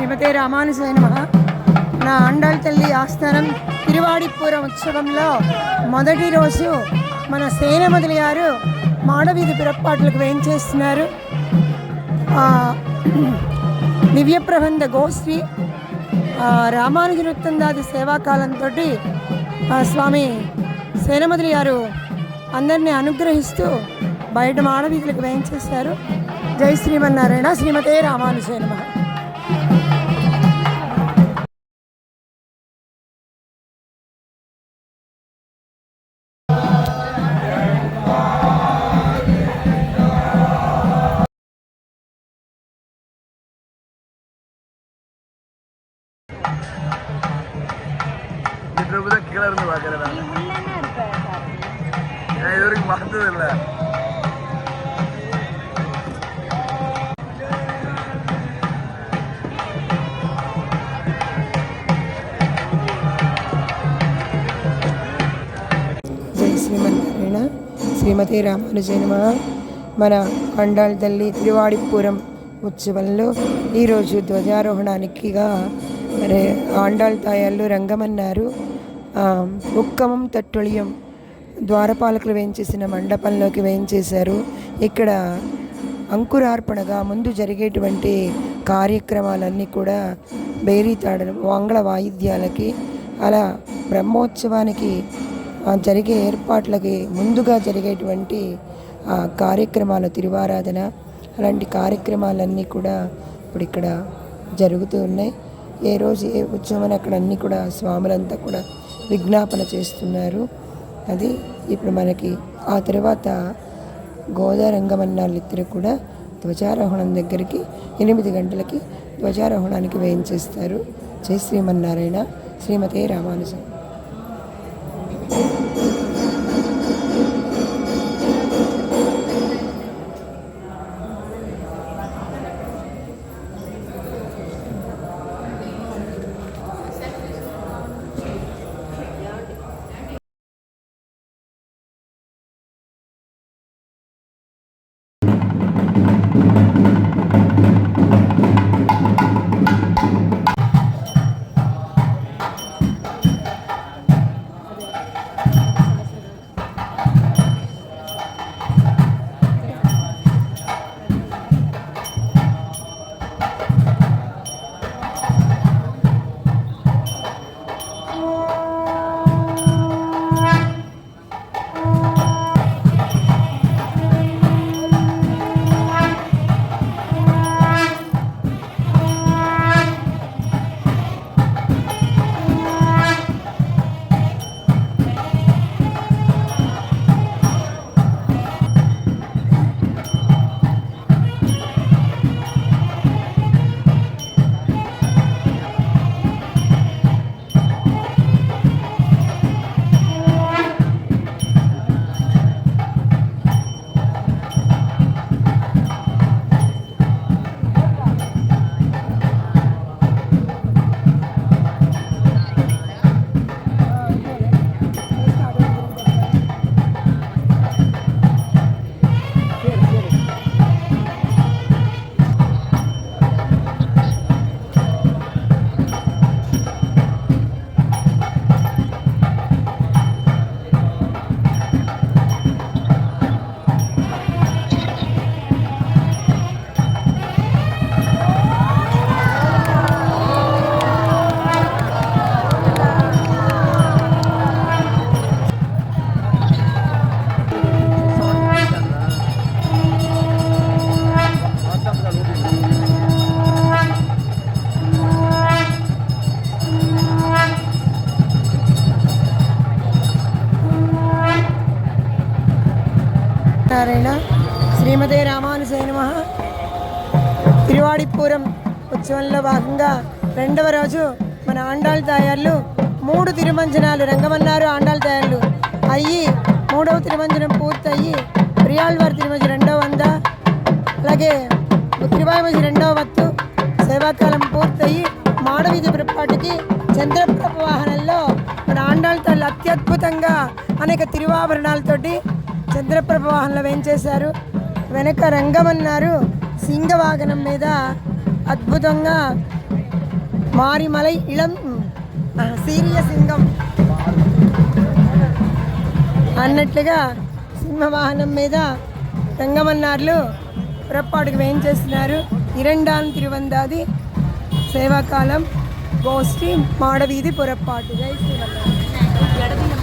శ్రీమతే రామానుజాయ నమః. నా ఆండాళ్ తల్లి ఆస్థానం తిరువాడిపురం ఉత్సవంలో మొదటి రోజు మన సేనమదులు గారు మాడవీధి పిరప్పాట్లకు వేయించేస్తున్నారు. దివ్య ప్రబంధ గోశ్రీ రామానుజనుత్తందాది సేవాకాలంతో స్వామి సేనమదులు గారు అందరినీ అనుగ్రహిస్తూ బయట మాడవీధులకు వేయించేశారు. జై శ్రీమన్నారాయణ. శ్రీమతే రామానుజాయ నమః. கீழே இருந்து பாக்குறதா நான் இது வரைக்கும் பார்த்தது இல்லை. జై శ్రీమన్నారాయణ. శ్రీమతి రామానుజాయ నమః. మన ఆండాళ్ తల్లి తిరువాడిపురం ఉత్సవంలో ఈరోజు ధ్వజారోహణానికిగా మరి ఆండాళ్ తాయాళ్ళు రంగమన్నారు. ఉక్కమం తట్టొళియం ద్వారపాలకులు వేయించేసిన మండపంలోకి వేయించేశారు. ఇక్కడ అంకురార్పణగా ముందు జరిగేటువంటి కార్యక్రమాలన్నీ కూడా బేరీతాడలు మంగళ వాయిద్యాలకి అలా బ్రహ్మోత్సవానికి జరిగే ఏర్పాట్లకి ముందుగా జరిగేటువంటి కార్యక్రమాల తిరువారాధన అలాంటి కార్యక్రమాలన్నీ కూడా ఇప్పుడు ఇక్కడ జరుగుతూ ఉన్నాయి. ఏ రోజు ఏ ఉత్సవం అక్కడ అన్నీ కూడా స్వాములంతా కూడా విజ్ఞాపన చేస్తున్నారు. అది ఇప్పుడు మనకి ఆ తర్వాత గోదారంగమన్నాళ్ళు ఇద్దరు కూడా ధ్వజారోహణం దగ్గరికి 8 గంటలకి ధ్వజారోహణానికి వేయించేస్తారు. జై శ్రీమన్నారాయణ. శ్రీమతే రామానుజం. నారాయణ. శ్రీమతే రామానుజాయ నమః. తిరువాడిపురం ఉత్సవంలో భాగంగా 2వ రోజు మన ఆండాళ్ తాయాళ్ళు 3 తిరుమంజనాలు రంగమన్నారు. ఆండాళ్ తాయాళ్ళు అయ్యి 3వ తిరుమంజనం పూర్తయ్యి ప్రియాళ్వారి తిరుమంజనం 2వ వంద అలాగే తిరువాయిమజి 2వ వత్తు సేవాకాలం పూర్తయ్యి మాడవీధి పిరప్పాటికి చంద్రప్రభ వాహనంలో మన ఆండాళ్ తల్లి అత్యద్భుతంగా అనేక తిరువాభరణాలతోటి చంద్రప్రభ వాహనంలో వేయించేశారు. వెనక రంగమన్నారు సింగవాహనం మీద అద్భుతంగా మారిమలై ఇళం సీరియ సింగం అన్నట్లుగా సింహవాహనం మీద రంగమన్నార్లు పురప్పాటుకు వేయించేస్తున్నారు. 2 తిరువందాది సేవాకాలం గోష్ఠి మాడవీధి పురప్పాటు. జై శ్రీమన్నారాయణ.